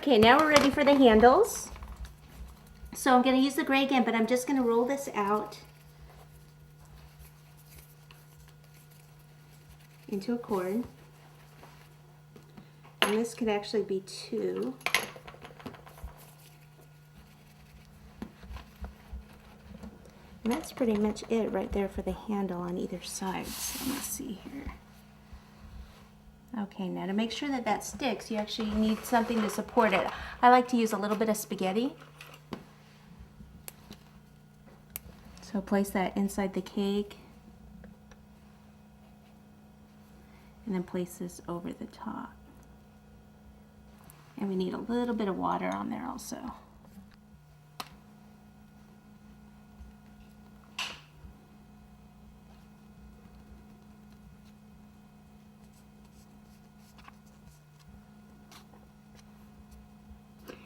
Okay, now we're ready for the handles. So I'm going to use the gray again, but I'm just going to roll this out into a cord. And this could actually be 2. And that's pretty much it right there for the handle on either side. So let me see here. Okay, now to make sure that that sticks, you actually need something to support it. I like to use a little bit of spaghetti. So place that inside the cake. And then place this over the top. And we need a little bit of water on there also.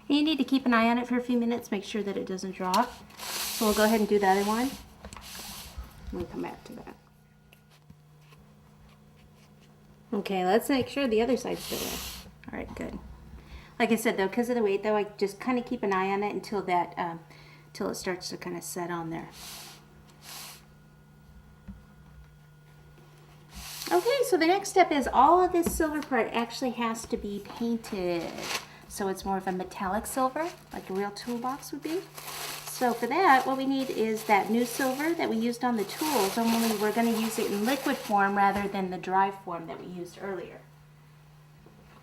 And you need to keep an eye on it for a few minutes, make sure that it doesn't drop. So we'll go ahead and do the other one. We'll come back to that. Okay, let's make sure the other side's still there. All right, good. Like I said though, because of the weight though, I just kind of keep an eye on it until that, till it starts to kind of set on there. Okay, so the next step is all of this silver part actually has to be painted. So it's more of a metallic silver, like a real toolbox would be. So for that, what we need is that new silver that we used on the tools, only we're going to use it in liquid form rather than the dry form that we used earlier.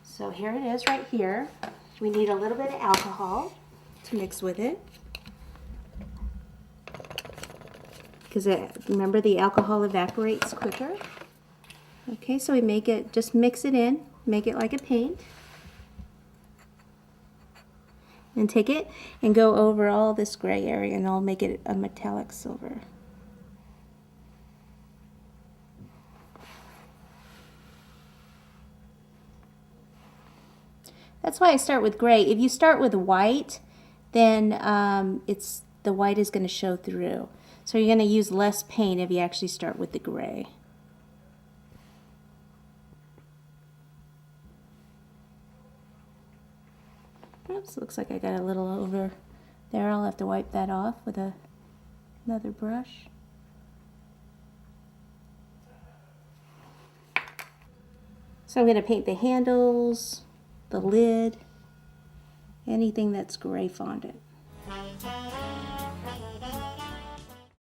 So here it is right here. We need a little bit of alcohol to mix with it. Because remember, the alcohol evaporates quicker. Okay, so we make it, just mix it in, make it like a paint. And take it and go over all this gray area and I'll make it a metallic silver. That's why I start with gray. If you start with white, then the white is going to show through. So you're going to use less paint if you actually start with the gray. Oops, looks like I got a little over there. I'll have to wipe that off with another brush. So I'm going to paint the handles, the lid, anything that's gray fondant.